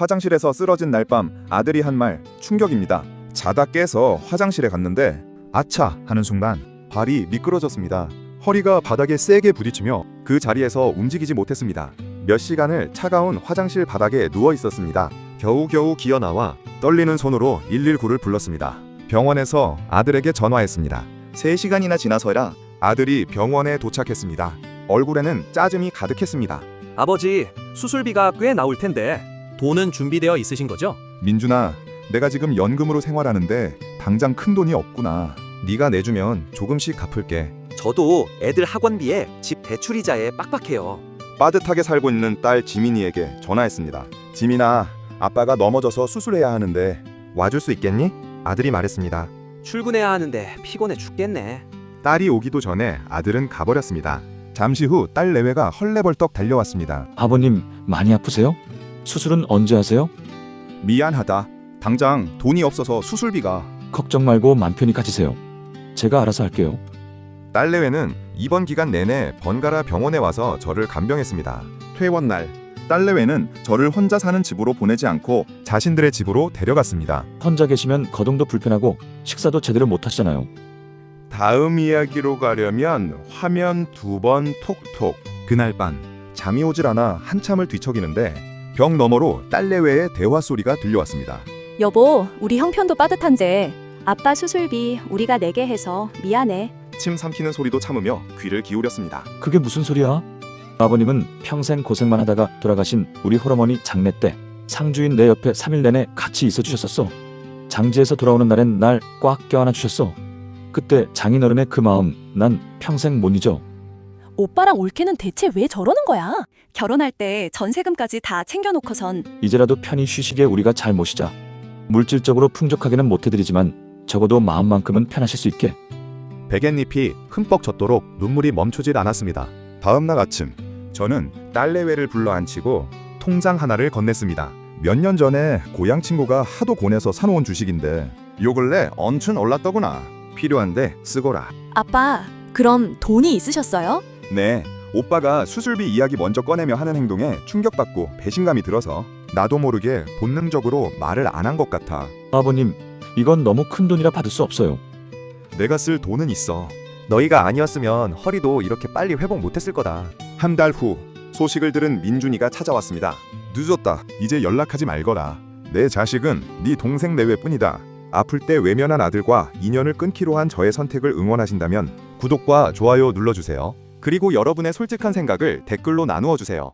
화장실에서 쓰러진 날 밤 아들이 한 말 충격입니다. 자다 깨서 화장실에 갔는데 아차 하는 순간 발이 미끄러졌습니다. 허리가 바닥에 세게 부딪히며 그 자리에서 움직이지 못했습니다. 몇 시간을 차가운 화장실 바닥에 누워 있었습니다. 겨우겨우 기어 나와 떨리는 손으로 119를 불렀습니다. 병원에서 아들에게 전화했습니다. 3시간이나 지나서야 아들이 병원에 도착했습니다. 얼굴에는 짜증이 가득했습니다. 아버지, 수술비가 꽤 나올 텐데 돈은 준비되어 있으신 거죠? 민준아, 내가 지금 연금으로 생활하는데 당장 큰 돈이 없구나. 네가 내주면 조금씩 갚을게. 저도 애들 학원비에 집 대출이자에 빡빡해요. 빠듯하게 살고 있는 딸 지민이에게 전화했습니다. 지민아, 아빠가 넘어져서 수술해야 하는데 와줄 수 있겠니? 아들이 말했습니다. 출근해야 하는데 피곤해 죽겠네. 딸이 오기도 전에 아들은 가버렸습니다. 잠시 후 딸 내외가 헐레벌떡 달려왔습니다. 아버님, 많이 아프세요? 수술은 언제 하세요? 미안하다. 당장 돈이 없어서 수술비가. 걱정 말고 맘 편히 가지세요. 제가 알아서 할게요. 딸 내외는 이번 기간 내내 번갈아 병원에 와서 저를 간병했습니다. 퇴원 날, 딸 내외는 저를 혼자 사는 집으로 보내지 않고 자신들의 집으로 데려갔습니다. 혼자 계시면 거동도 불편하고 식사도 제대로 못 하시잖아요. 다음 이야기로 가려면 화면 2번 톡톡. 그날 밤 잠이 오질 않아 한참을 뒤척이는데 벽 너머로 딸 내외의 대화 소리가 들려왔습니다. 여보, 우리 형편도 빠듯한데 아빠 수술비 우리가 내게 해서 미안해. 침 삼키는 소리도 참으며 귀를 기울였습니다. 그게 무슨 소리야? 아버님은 평생 고생만 하다가 돌아가신 우리 홀어머니 장례 때 상주인 내 옆에 3일 내내 같이 있어 주셨었어. 장지에서 돌아오는 날엔 날 꽉 껴안아 주셨어. 그때 장인어른의 그 마음 난 평생 못 잊어. 오빠랑 올케는 대체 왜 저러는 거야? 결혼할 때 전세금까지 다 챙겨놓고선 이제라도 편히 쉬시게 우리가 잘 모시자. 물질적으로 풍족하게는 못 해드리지만 적어도 마음만큼은 편하실 수 있게. 베갯잎이 흠뻑 젖도록 눈물이 멈추질 않았습니다. 다음 날 아침, 저는 딸 내외를 불러 앉히고 통장 하나를 건넸습니다. 몇 년 전에 고향 친구가 하도 권해서 사놓은 주식인데 요 근래 엄청 올랐더구나. 필요한데 쓰거라. 아빠, 그럼 돈이 있으셨어요? 네, 오빠가 수술비 이야기 먼저 꺼내며 하는 행동에 충격받고 배신감이 들어서 나도 모르게 본능적으로 말을 안 한 것 같아. 아버님, 이건 너무 큰 돈이라 받을 수 없어요. 내가 쓸 돈은 있어. 너희가 아니었으면 허리도 이렇게 빨리 회복 못했을 거다. 한 달 후 소식을 들은 민준이가 찾아왔습니다. 늦었다. 이제 연락하지 말거라. 내 자식은 네 동생 내외뿐이다. 아플 때 외면한 아들과 인연을 끊기로 한 저의 선택을 응원하신다면 구독과 좋아요 눌러주세요. 그리고 여러분의 솔직한 생각을 댓글로 나누어 주세요.